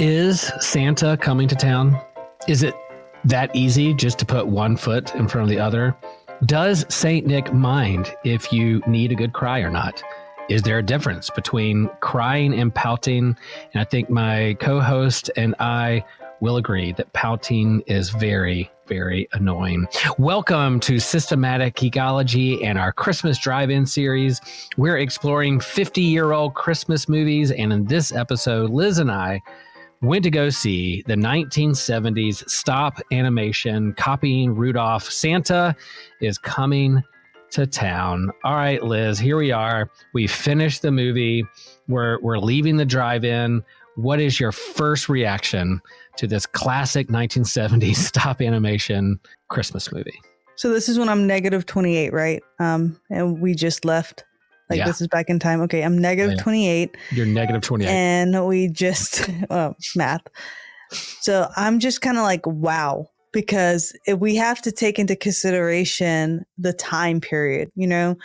Is Santa coming to town? Is it that easy just to put one foot in front of the other? Does Saint Nick mind if you need a good cry or not? Is there a difference between crying and pouting? And I think my co-host and I will agree that pouting is very, very annoying. Welcome to Systematic Geekology and our Christmas Drive-In series. We're exploring 50-year-old Christmas movies, and in this episode, Liz and I went to go see the 1970s stop animation copying Rudolph. Santa is coming to town. All right, Liz, here we are. We finished the movie. We're leaving the drive-in. What is your first reaction to this classic 1970s stop animation Christmas movie? So this is when I'm negative 28, right? And we just left. Like, this is back in time. Okay, I'm negative 28. You're negative 28. And we just, math. So I'm just kind of like, wow, because we have to take into consideration the time period, you know?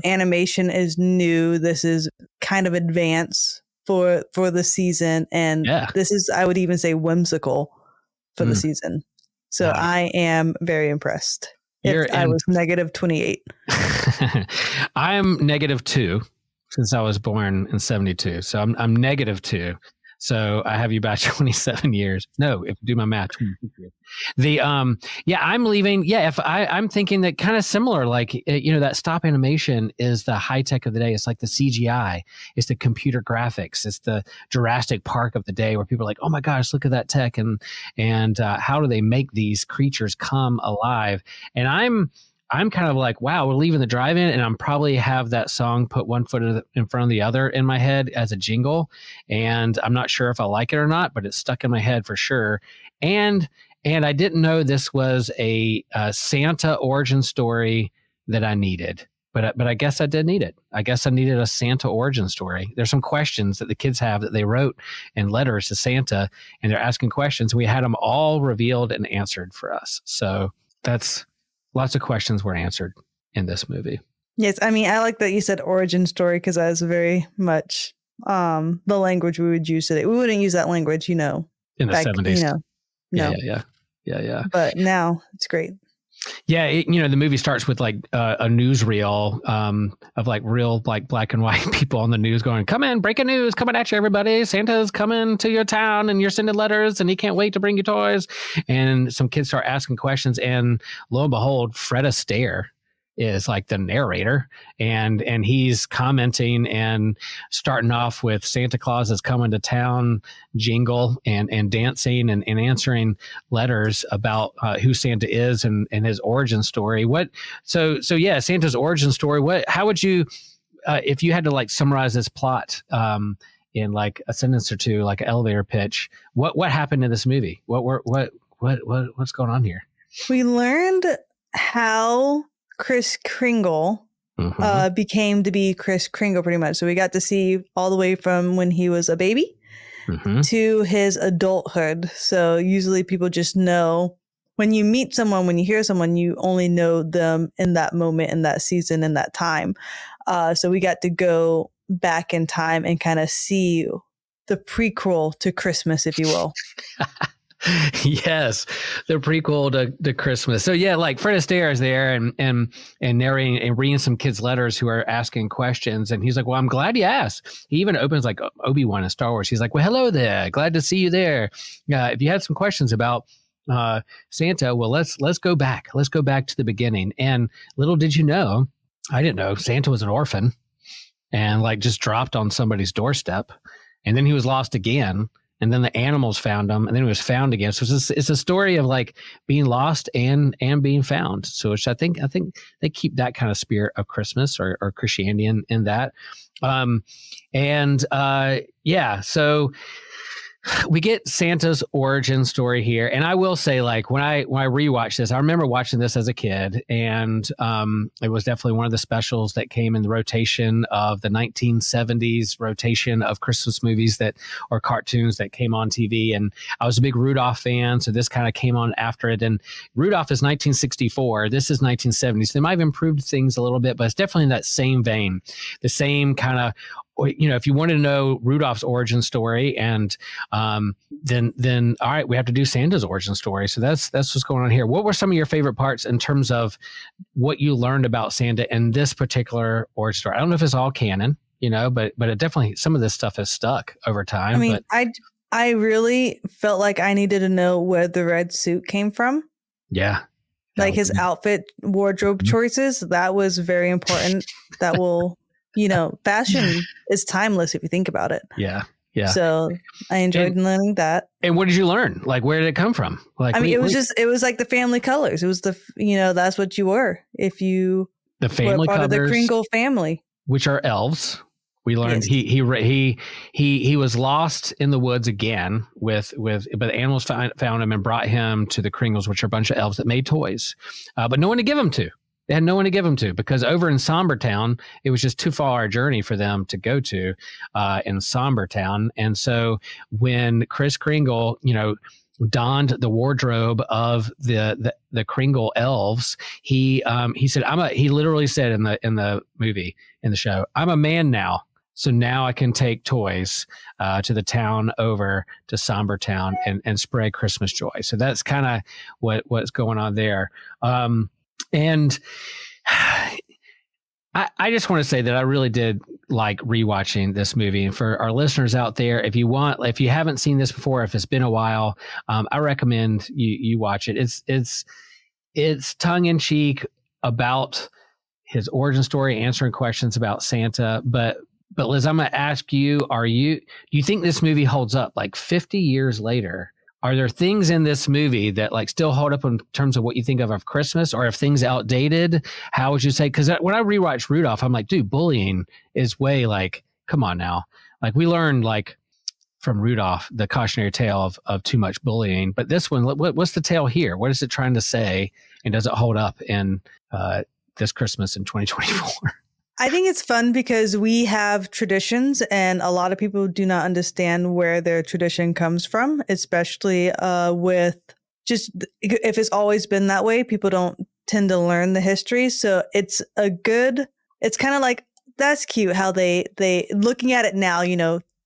Animation is new. This is kind of advanced for the season. And this is, I would even say, whimsical for the season. So I am very impressed. I was negative 28. I'm negative 2 since I was born in 72. So I'm negative 2. So I have you back 27 years. No, if you do my math. I'm leaving. Yeah, I'm thinking that kind of similar, like, that stop animation is the high tech of the day. It's like the CGI. It's the computer graphics. It's the Jurassic Park of the day where people are like, oh my gosh, look at that tech. And how do they make these creatures come alive? And I'm kind of like, wow, we're leaving the drive-in, and I'm probably have that song Put One Foot in Front of the Other in my head as a jingle. And I'm not sure if I like it or not, but it's stuck in my head for sure. And I didn't know this was a Santa origin story that I needed. But I guess I did need it. I guess I needed a Santa origin story. There's some questions that the kids have that they wrote in letters to Santa, and they're asking questions. We had them all revealed and answered for us. So that's... lots of questions were answered in this movie. Yes, I mean, I like that you said origin story because that is very much the language we would use today. We wouldn't use that language, in the 70s. No. Yeah. But now it's great. Yeah, the movie starts with like a newsreel of like real like black and white people on the news going, "Come in, breaking news, coming at you, everybody! Santa's coming to your town, and you're sending letters, and he can't wait to bring you toys." And some kids start asking questions, and lo and behold, Fred Astaire is like the narrator, and he's commenting and starting off with Santa Claus is coming to town jingle and dancing and answering letters about who Santa is and his origin story. Santa's origin story. How would you, if you had to like summarize this plot in like a sentence or two, like an elevator pitch, what happened in this movie? What's going on here? We learned how Kris Kringle became to be Kris Kringle pretty much. So we got to see all the way from when he was a baby to his adulthood. So usually people just know when you meet someone, when you hear someone, you only know them in that moment, in that season, in that time. So we got to go back in time and kind of see the prequel to Christmas, if you will. Yes, the prequel to Christmas. So yeah, like Fred Astaire is there and narrating and reading some kids' letters who are asking questions, and he's like, "Well, I'm glad you asked." He even opens like Obi-Wan in Star Wars. He's like, "Well, hello there, glad to see you there. If you had some questions about Santa, well, let's go back. Let's go back to the beginning." And little did you know, I didn't know Santa was an orphan and like just dropped on somebody's doorstep, and then he was lost again. And then the animals found him, and then he was found again. So it's a story of like being lost and being found. So which I think they keep that kind of spirit of Christmas or Christianity in that. So we get Santa's origin story here. And I will say, like, when I rewatched this, I remember watching this as a kid, and it was definitely one of the specials that came in the rotation of the 1970s rotation of Christmas movies or cartoons that came on TV. And I was a big Rudolph fan, so this kind of came on after it. And Rudolph is 1964. This is 1970s. They might have improved things a little bit, but it's definitely in that same vein, the same kind of, if you want to know Rudolph's origin story and then all right, we have to do Santa's origin story. So that's what's going on here. What were some of your favorite parts in terms of what you learned about Santa in this particular origin story? I don't know if it's all canon, but it definitely, some of this stuff has stuck over time. I mean, I really felt like I needed to know where the red suit came from. Yeah. Like his outfit, wardrobe choices, that was very important. That will, fashion is timeless if you think about it. Yeah. Yeah. So I enjoyed learning that. And what did you learn? Like, where did it come from? Like, I mean, it was like the family colors. It was that's what you were if you the family were part colors, of the Kringle family, which are elves. We learned he was lost in the woods again but the animals found him and brought him to the Kringles, which are a bunch of elves that made toys, but no one to give them to. They had no one to give them to because over in Somber Town, it was just too far a journey for them to go to in Somber Town. And so when Kris Kringle, donned the wardrobe of the Kringle elves, he said, he literally said in the movie, in the show, "I'm a man now. So now I can take toys to the town over to Somber Town and spread Christmas joy." So that's kind of what's going on there. And I just want to say that I really did like rewatching this movie. And for our listeners out there, if you haven't seen this before, if it's been a while, I recommend you watch it. It's tongue in cheek about his origin story, answering questions about Santa, but Liz, I'm going to ask you, do you think this movie holds up like 50 years later? Are there things in this movie that like still hold up in terms of what you think of Christmas, or if things outdated? How would you say? Because when I rewatched Rudolph, I'm like, dude, bullying is way like, come on now. Like we learned like from Rudolph, the cautionary tale of too much bullying. But this one, what's the tale here? What is it trying to say? And does it hold up in this Christmas in 2024? I think it's fun because we have traditions and a lot of people do not understand where their tradition comes from, especially with just if it's always been that way, people don't tend to learn the history. So it's kind of like, that's cute how they looking at it now,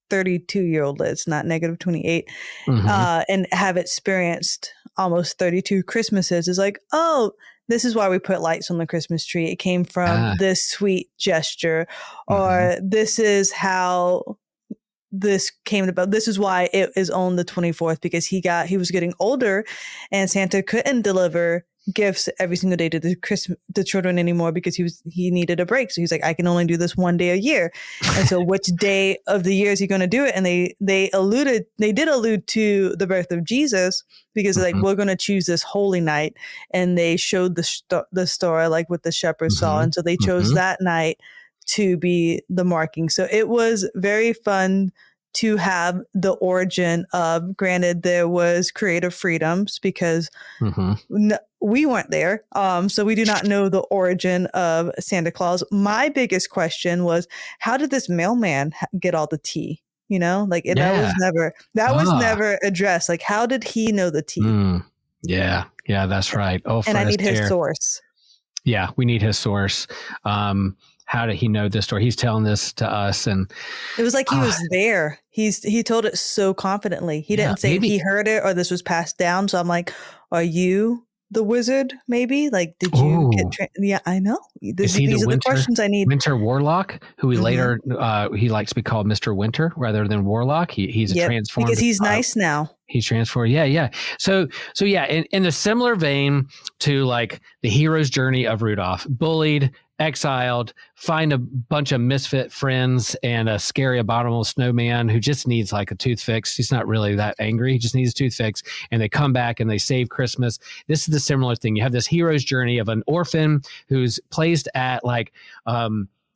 32-year-old Liz, not negative 28, and have experienced almost 32 Christmases is like, oh, this is why we put lights on the Christmas tree. It came from this sweet gesture, or this is how this came about. This is why it is on the 24th, because he was getting older and Santa couldn't deliver gifts every single day to the children anymore because he needed a break. So he's like, I can only do this one day a year. And so which day of the year is he going to do it? And they did allude to the birth of Jesus because like, we're going to choose this holy night. And they showed the story like what the shepherds saw. And so they chose that night to be the marking. So it was very fun to have the origin of, granted, there was creative freedoms because we weren't there. So we do not know the origin of Santa Claus. My biggest question was, how did this mailman get all the tea? That was never addressed. Like, how did he know the tea? Yeah, that's right. Oh, and I need his source. Yeah, we need his source. How did he know this story? He's telling this to us, and it was like he was there. He told it so confidently. He didn't say he heard it or this was passed down. So I'm like, are you the wizard? Maybe like, did you get? Yeah, I know. These are the questions I need. Winter Warlock, who he later he likes to be called Mr. Winter rather than Warlock. He's a transformed because he's nice now. He's transformed. Yeah. So yeah, in a similar vein to like the hero's journey of Rudolph, bullied, exiled, find a bunch of misfit friends and a scary abominable snowman who just needs like a tooth fix. He's not really that angry. He just needs a tooth fix. And they come back and they save Christmas. This is the similar thing. You have this hero's journey of an orphan who's placed at like Meisterburger,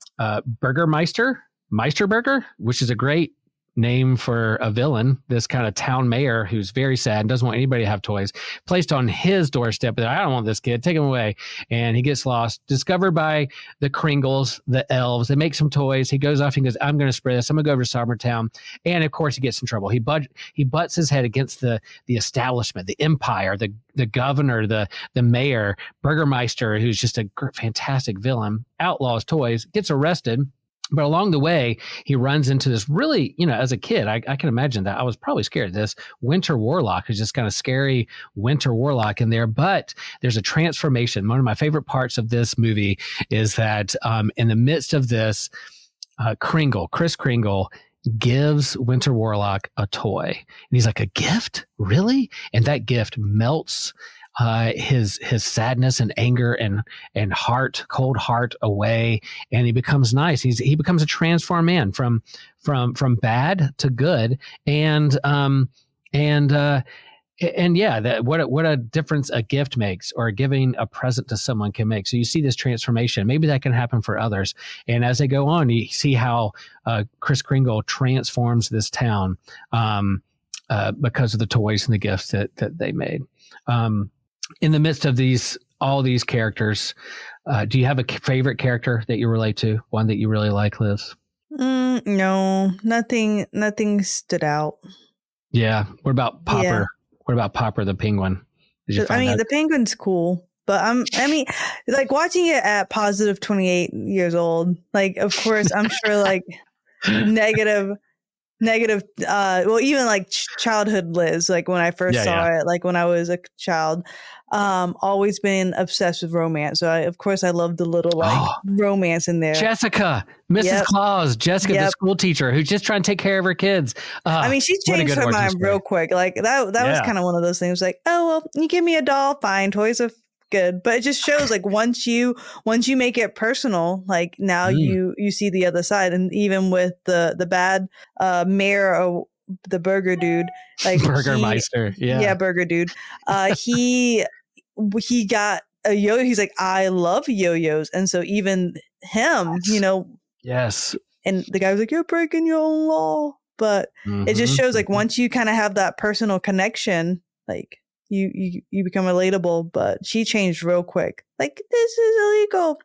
which is a great name for a villain, this kind of town mayor who's very sad and doesn't want anybody to have toys, placed on his doorstep. I don't want this kid, take him away. And he gets lost, discovered by the Kringles, the elves. They make some toys. He goes off and goes, I'm going to spread this. I'm going to go over to Somber Town. And of course he gets in trouble. He butts his head against the establishment, the empire, the governor, the mayor, Burgermeister, who's just a fantastic villain, outlaws toys, gets arrested. But along the way, he runs into this really, as a kid, I can imagine that I was probably scared. This winter warlock is just kind of scary winter warlock in there. But there's a transformation. One of my favorite parts of this movie is that in the midst of this, Kris Kringle gives Winter Warlock a toy. And he's like, a gift? Really? And that gift melts his sadness and anger and cold heart away, and he becomes nice. He becomes a transformed man from bad to good, and yeah, that what a difference a gift makes, or giving a present to someone can make. So you see this transformation. Maybe that can happen for others. And as they go on, you see how Kris Kringle transforms this town because of the toys and the gifts that they made. In the midst of all these characters, do you have a favorite character that you relate to? One that you really like, Liz? No, nothing stood out. Yeah. What about Popper? Yeah. What about Popper the penguin? The penguin's cool, but like watching it at positive 28 years old, like, of course, I'm sure like negative, well, even like childhood Liz, like when I first saw it, like when I was a child, always been obsessed with romance. So of course I love the little romance in there. Jessica, Mrs. Claus, Jessica, the school teacher who's just trying to take care of her kids. She changed her mind real quick. Like that was kind of one of those things like, oh, well, you give me a doll, fine. Toys are good. But it just shows like once you make it personal, like now you see the other side. And even with the bad mayor or the burger dude, like Burgermeister, burger dude, he got a yo. He's like, I love yo-yos, and so even him, yes. And the guy was like, you're breaking your own law. But it just shows like once you kind of have that personal connection, like you become relatable. But she changed real quick. Like, this is illegal.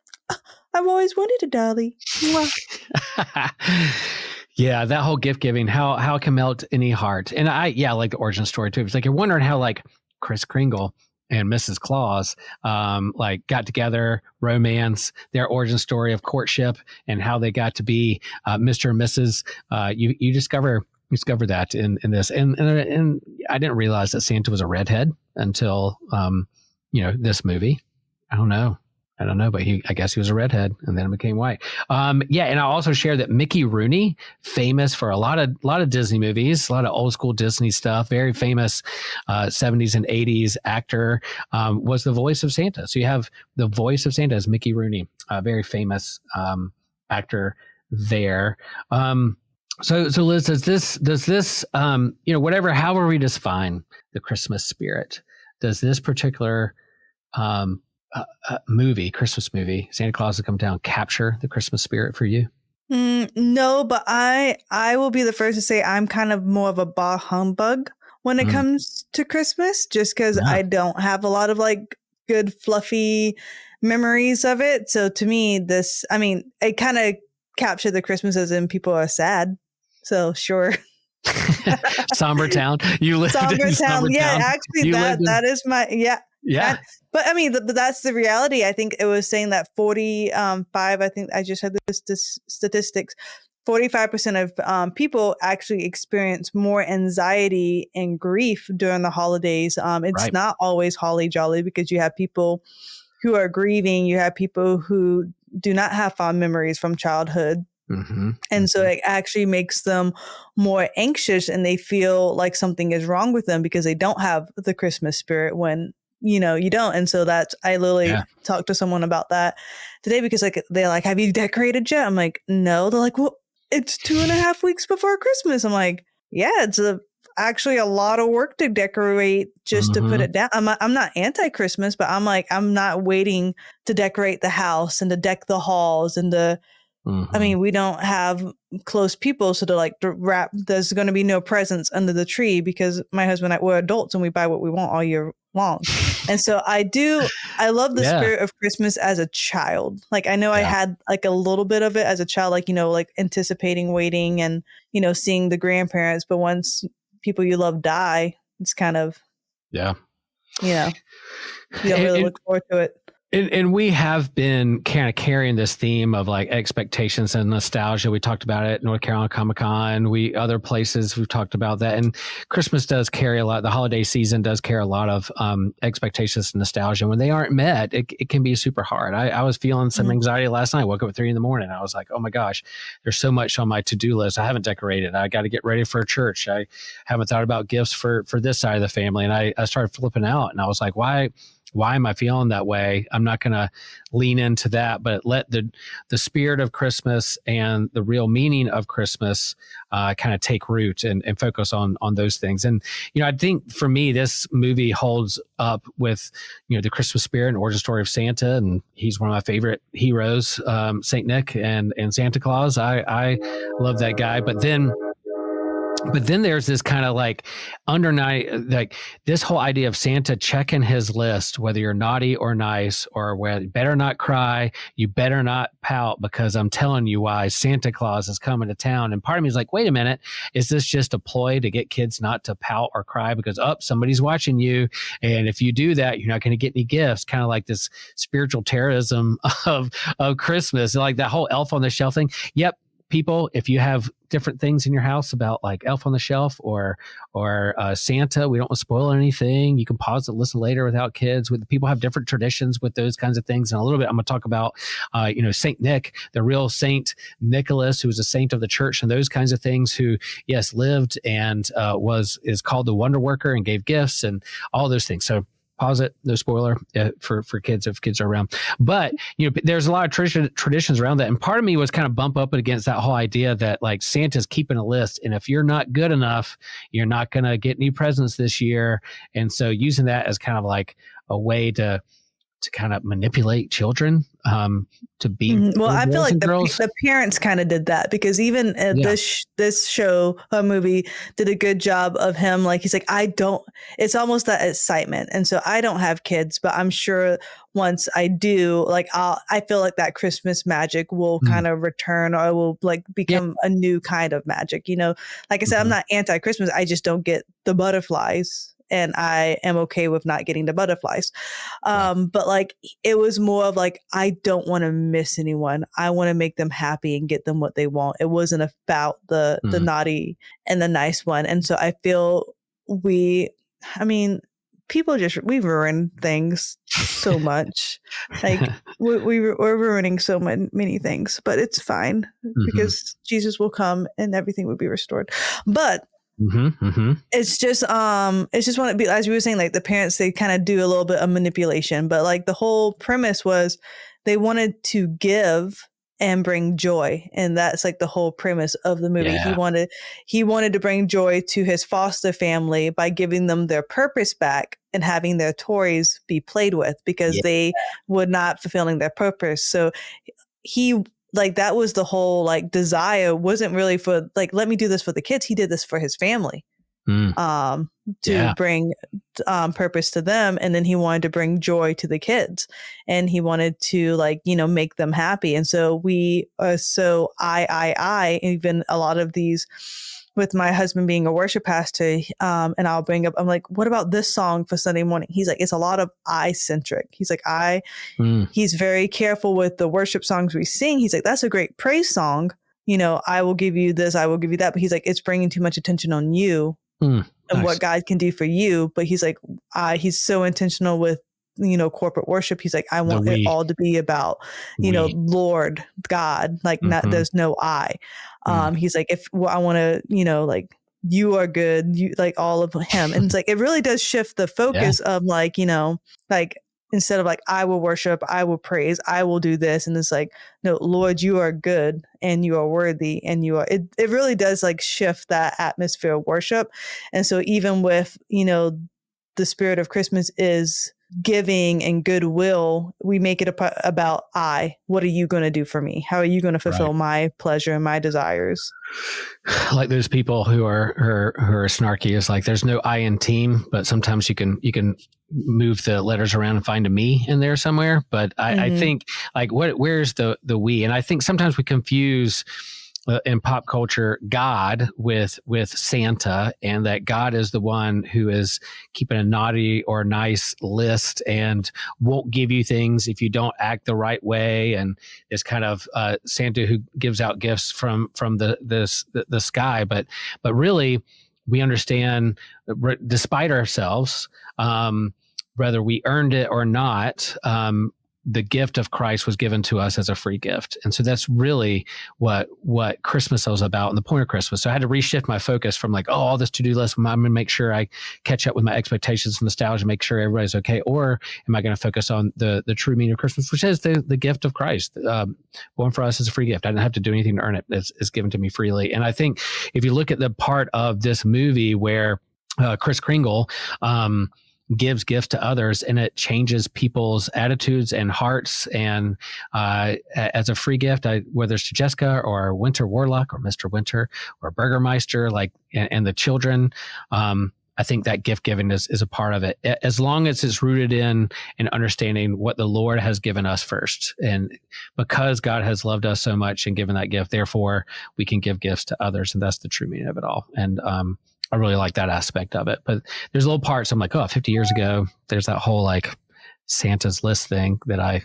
I've always wanted a dolly. Yeah, that whole gift giving, how it can melt any heart. And I like the origin story too. It's like you're wondering how like Kris Kringle and Mrs. Claus like got together, romance, their origin story of courtship, and how they got to be Mr. and Mrs. You discover that in this, and I didn't realize that Santa was a redhead until this movie. I don't know, but I guess he was a redhead, and then it became white. And I also share that Mickey Rooney, famous for a lot of Disney movies, a lot of old school Disney stuff, very famous 70s and 80s actor, was the voice of Santa. So you have the voice of Santa as Mickey Rooney, a very famous actor there. So Liz, does this however we define the Christmas spirit, does this particular Christmas movie, Santa Claus Has Come Down, capture the Christmas spirit for you? No, but I will be the first to say I'm kind of more of a bah humbug when it comes to Christmas, just because I don't have a lot of like good fluffy memories of it. So to me, it kind of captured the Christmas as in people are sad. So sure. Somber Town. You lived in Somber Town. Yeah, actually that is my Yeah. But but that's the reality. I think it was saying that 45, I think I just had this statistics, 45% of people actually experience more anxiety and grief during the holidays. It's not always holly jolly, because you have people who are grieving. You have people who do not have fond memories from childhood. And so it actually makes them more anxious, and they feel like something is wrong with them because they don't have the Christmas spirit when you don't. And so I literally talked to someone about that today, because like they're like, have you decorated yet? I'm like, no. They're like, well, it's 2.5 weeks before Christmas. I'm like, yeah, it's actually a lot of work to decorate just to put it down. I'm not anti-Christmas, but I'm like, I'm not waiting to decorate the house and to deck the halls and we don't have close people, so to like there's going to be no presents under the tree, because my husband and I, we're adults and we buy what we want all year long. And so I love the spirit of Christmas as a child. Like I know I had like a little bit of it as a child, like, like anticipating waiting and, seeing the grandparents. But once people you love die, it's kind of, you don't really look forward to it. And we have been kind of carrying this theme of like expectations and nostalgia. We talked about it at North Carolina Comic Con. Other places we've talked about that. And Christmas does carry a lot. The holiday season does carry a lot of expectations and nostalgia. When they aren't met, it can be super hard. I was feeling some anxiety last night. I woke up at 3 a.m. I was like, oh my gosh, there's so much on my to-do list. I haven't decorated. I got to get ready for a church. I haven't thought about gifts for this side of the family. And I started flipping out, and I was like, why am I feeling that way? I'm not going to lean into that, but let the spirit of Christmas and the real meaning of Christmas kind of take root and focus on those things. And, I think for me, this movie holds up with, the Christmas spirit and origin story of Santa. And he's one of my favorite heroes, Saint Nick and Santa Claus. I love that guy. But then there's this kind of like undernight, like this whole idea of Santa checking his list, whether you're naughty or nice, or where you better not cry, you better not pout, because I'm telling you why Santa Claus is coming to town. And part of me is like, wait a minute, is this just a ploy to get kids not to pout or cry because, somebody's watching you, and if you do that, you're not going to get any gifts? Kind of like this spiritual terrorism of Christmas, like that whole Elf on the Shelf thing. Yep. People, if you have different things in your house about like Elf on the Shelf or Santa, we don't want to spoil anything. You can pause and listen later without kids. People have different traditions with those kinds of things. And a little bit, I'm going to talk about, Saint Nick, the real Saint Nicholas, who was a saint of the church and those kinds of things, who, yes, lived and is called the wonder worker and gave gifts and all those things. So pause it, no spoiler for kids if kids are around. But there's a lot of traditions around that, and part of me was kind of bump up against that whole idea that like Santa's keeping a list, and if you're not good enough, you're not going to get any presents this year. And so using that as kind of like a way to kind of manipulate children to be well, I feel like the parents kind of did that, because even this show, a movie, did a good job of him. Like, he's like, it's almost that excitement. And so I don't have kids, but I'm sure once I do, like, I feel like that Christmas magic will kind of return, or will like become a new kind of magic. Like I said, I'm not anti-Christmas. I just don't get the butterflies. And I am okay with not getting the butterflies. But like, it was more of like, I don't want to miss anyone. I want to make them happy and get them what they want. It wasn't about the naughty and the nice one. And so I feel we ruin things so much. Like we're ruining so many things, but it's fine because Jesus will come and everything will be restored. But it's just want to be, as you were saying, like the parents, they kind of do a little bit of manipulation, but like the whole premise was they wanted to give and bring joy, and that's like the whole premise of the movie. He wanted to bring joy to his foster family by giving them their purpose back and having their toys be played with, because they were not fulfilling their purpose. So like, that was the whole like desire, wasn't really for like, let me do this for the kids. He did this for his family, to bring purpose to them. And then he wanted to bring joy to the kids, and he wanted to like, make them happy. And so we are so even a lot of these, with my husband being a worship pastor, and I'll bring up, I'm like, what about this song for Sunday morning? He's like, it's a lot of I-centric. He's like, he's very careful with the worship songs we sing. He's like, that's a great praise song. I will give you this, I will give you that. But he's like, it's bringing too much attention on you and what God can do for you. But he's like, he's so intentional with, corporate worship. He's like, I want it all to be about, Lord God, like there's no I. He's like, I want to, like, you are good, you like all of him. And it's like, it really does shift the focus of like, like, instead of like, I will worship, I will praise, I will do this. And it's like, no, Lord, you are good and you are worthy, and it really does like shift that atmosphere of worship. And so even with, the spirit of Christmas is giving and goodwill, we make it about what are you going to do for me? How are you going to fulfill my pleasure and my desires? Like those people who are snarky, is like, there's no I in team, but sometimes you can move the letters around and find a me in there somewhere. But I think like where's the we? And I think sometimes we confuse in pop culture God with Santa, and that God is the one who is keeping a naughty or nice list and won't give you things if you don't act the right way, and is kind of Santa who gives out gifts from the sky, but really we understand, despite ourselves, whether we earned it or not, the gift of Christ was given to us as a free gift. And so that's really what Christmas was about, and the point of Christmas. So I had to reshift my focus from like, all this to-do list, I'm going to make sure I catch up with my expectations and nostalgia, make sure everybody's okay. Or am I going to focus on the true meaning of Christmas, which is the gift of Christ, born for us as a free gift. I didn't have to do anything to earn it. It's given to me freely. And I think if you look at the part of this movie where Kris Kringle, gives gifts to others, and it changes people's attitudes and hearts. And as a free gift, whether it's to Jessica or Winter Warlock or Mr. Winter or Burgermeister, and the children, I think that gift giving is a part of it, as long as it's rooted in understanding what the Lord has given us first. And because God has loved us so much and given that gift, therefore we can give gifts to others. And that's the true meaning of it all. And I really like that aspect of it. But there's little parts I'm like, 50 years ago, there's that whole like Santa's list thing that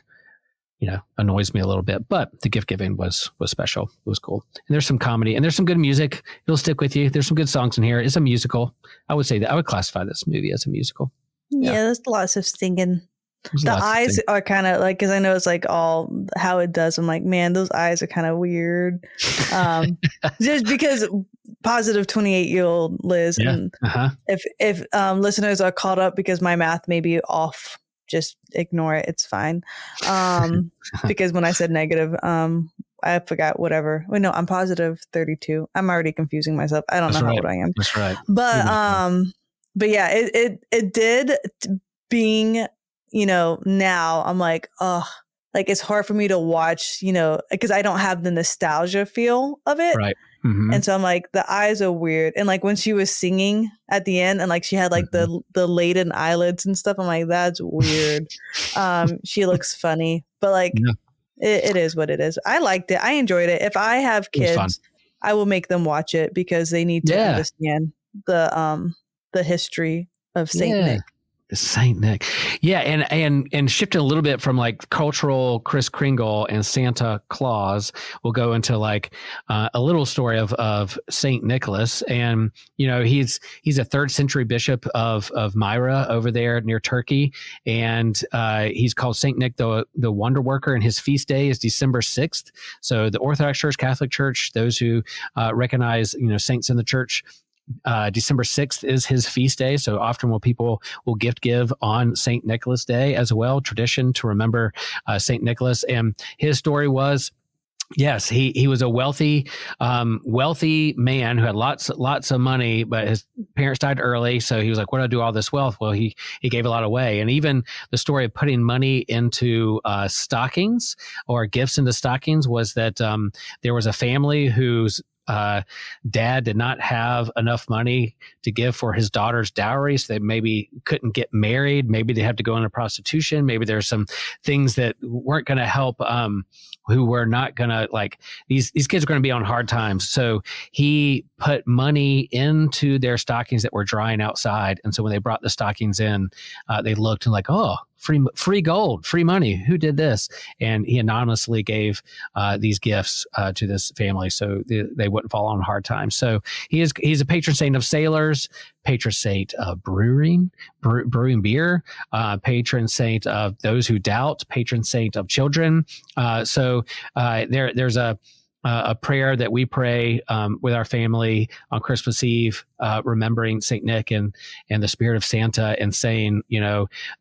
annoys me a little bit. But the gift giving was special. It was cool. And there's some comedy and there's some good music. It'll stick with you. There's some good songs in here. It's a musical. I would say that I would classify this movie as a musical. Yeah, there's lots of singing. The eyes are kind of like, because I know it's like all how it does. I'm like, man, those eyes are kind of weird. Just because positive 28-year-old Liz. Yeah. And if listeners are caught up because my math may be off, just ignore it. It's fine. Because when I said negative, I forgot whatever. Wait, no, I'm positive 32. I'm already confusing myself. I don't know how old I am. That's right. But yeah, it did being, now I'm like, like it's hard for me to watch, because I don't have the nostalgia feel of it. Right. Mm-hmm. And so I'm like, the eyes are weird. And like when she was singing at the end and like she had like the laden eyelids and stuff, I'm like, that's weird. She looks funny, but like it is what it is. I liked it. I enjoyed it. If I have kids, I will make them watch it because they need to understand the history of Saint Nick. Saint Nick. Yeah. And shifting a little bit from like cultural Kris Kringle and Santa Claus, we'll go into like a little story of Saint Nicholas. And, he's a 3rd century bishop of Myra over there near Turkey. And he's called Saint Nick, the wonder worker, and his feast day is December 6th. So the Orthodox Church, Catholic Church, those who recognize, saints in the church, December 6th is his feast day. So often people will gift give on St. Nicholas Day as well, tradition to remember St. Nicholas. And his story was, yes, he was a wealthy man who had lots of money, but his parents died early. So he was like, what do I do with all this wealth? Well, he gave a lot away. And even the story of putting money into stockings or gifts into stockings was that there was a family whose dad did not have enough money to give for his daughter's dowry, so they maybe couldn't get married. Maybe they had to go into prostitution. Maybe there's some things that weren't going to help, who were not going to, like, these kids are going to be on hard times. So he put money into their stockings that were drying outside. And so when they brought the stockings in, they looked and like, oh, free gold, free money. Who did this? And he anonymously gave these gifts to this family so they wouldn't fall on hard times. So he's a patron saint of sailors, patron saint of brewing beer, patron saint of those who doubt, patron saint of children. So there's a prayer that we pray with our family on Christmas Eve, remembering Saint Nick and the spirit of Santa, and saying,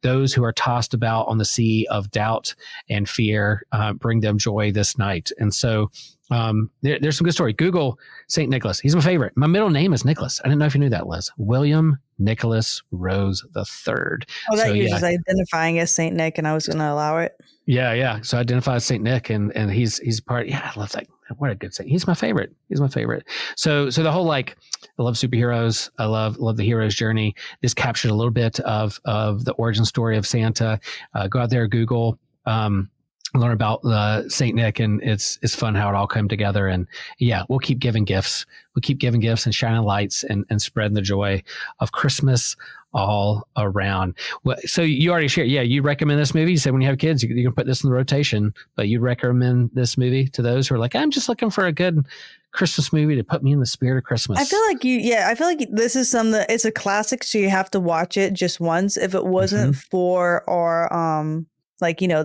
those who are tossed about on the sea of doubt and fear, bring them joy this night. And so there's some good story. Google Saint Nicholas. He's my favorite. My middle name is Nicholas. I didn't know if you knew that, Liz. William Nicholas Rose III. Oh, that uses identifying as Saint Nick, and I was going to allow it. Yeah. So I identify as Saint Nick, and he's part. Yeah, I love that. What a good saint. He's my favorite. So the whole, like, I love superheroes. I love the hero's journey. This captured a little bit of the origin story of Santa. Go out there, Google learn about Saint Nick, and it's fun how it all came together. And yeah, we'll keep giving gifts. We'll keep giving gifts and shining lights and spreading the joy of Christmas all around. Well, so you already shared. Yeah, you recommend this movie. You said when you have kids, you can put this in the rotation. But you recommend this movie to those who are like, I'm just looking for a good Christmas movie to put me in the spirit of Christmas. I feel like this is it's a classic, so you have to watch it just once. If it wasn't for our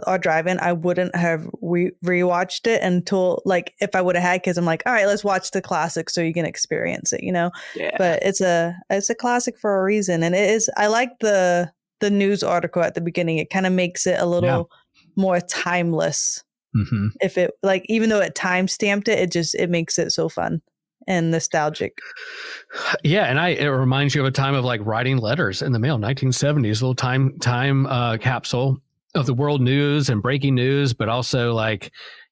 our drive-in, I wouldn't have rewatched it until if I would have had kids. I'm like, all right, let's watch the classic so you can experience it, Yeah. But it's a classic for a reason, and it is. I like the news article at the beginning. It kind of makes it a little more timeless. Mm-hmm. If it even though it time stamped it, it makes it so fun and nostalgic. Yeah, and it reminds you of a time of writing letters in the mail, 1970s, little time capsule of the world news and breaking news, but also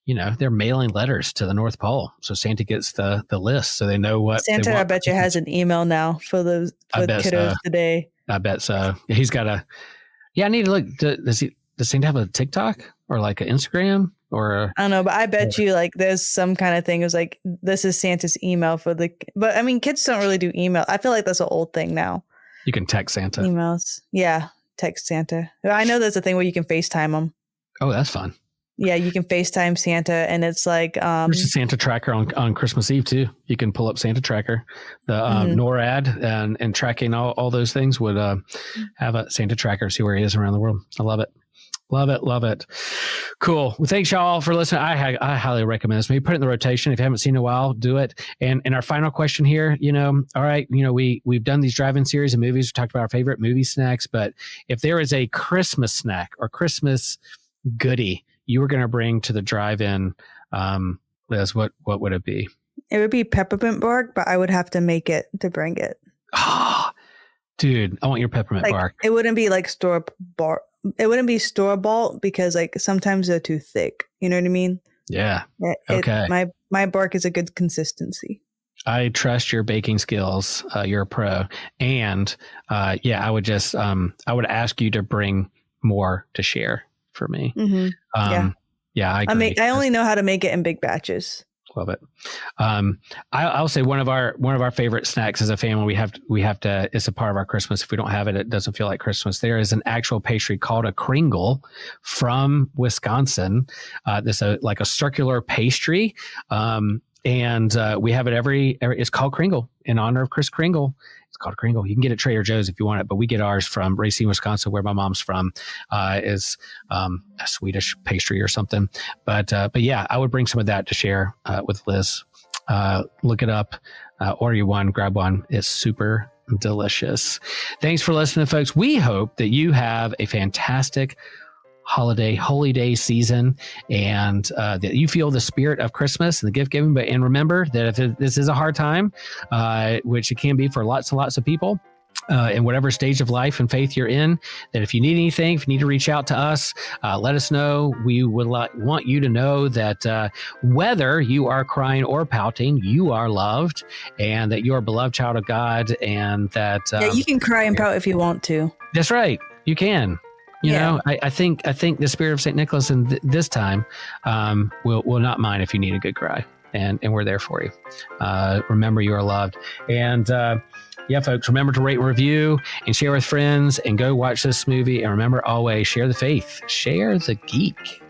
they're mailing letters to the North Pole, so Santa gets the list, so they know what Santa. I bet you has an email now for the kiddos today. I bet so. He's got a. Yeah, I need to look. Does Santa have a TikTok or an Instagram or? I don't know, but I bet you there's some kind of thing. It was this is Santa's email for the. But I mean, kids don't really do email. I feel like that's an old thing now. You can text Santa. Emails, yeah. Text Santa. I know there's a thing where you can FaceTime them. Oh, that's fun. Yeah, you can FaceTime Santa, and it's there's a Santa tracker on Christmas Eve too. You can pull up Santa tracker. The NORAD and tracking all those things would have a Santa tracker, see where he is around the world. I love it. Love it. Love it. Cool. Well, thanks y'all for listening. I highly recommend this. Maybe put it in the rotation. If you haven't seen it in a while, do it. And our final question here, all right, we've done these drive-in series of movies. We talked about our favorite movie snacks, but if there is a Christmas snack or Christmas goodie you were going to bring to the drive-in, Liz, what would it be? It would be peppermint bark, but I would have to make it to bring it. Oh, dude, I want your peppermint bark. It wouldn't be store-bought. It wouldn't be store-bought because sometimes they're too thick. You know what I mean? Yeah. Okay. My bark is a good consistency. I trust your baking skills. You're a pro. And I would just I would ask you to bring more to share for me. Mm-hmm. Yeah, I agree. I only know how to make it in big batches. Love it. I'll say one of our favorite snacks as a family. We have to. It's a part of our Christmas. If we don't have it, it doesn't feel like Christmas. There is an actual pastry called a Kringle from Wisconsin. This like a circular pastry, and we have it every. It's called Kringle in honor of Kris Kringle. It's called Kringle. You can get it at Trader Joe's if you want it, but we get ours from Racine, Wisconsin, where my mom's from. Is a Swedish pastry or something. But yeah, I would bring some of that to share with Liz. Look it up, order you one, grab one. It's super delicious. Thanks for listening, folks. We hope that you have a fantastic holy day season, and that you feel the spirit of Christmas and the gift giving. And remember that if this is a hard time, which it can be for lots and lots of people, in whatever stage of life and faith you're in, that if you need anything, if you need to reach out to us, let us know. We would want you to know that whether you are crying or pouting, you are loved, and that you are a beloved child of God, and that you can cry and pout if you want to. That's right, you can. You know, I think the spirit of St. Nicholas in this time will not mind if you need a good cry, and we're there for you. Remember, you are loved. And yeah, folks, remember to rate and review and share with friends, and go watch this movie. And remember, always share the faith, share the geek.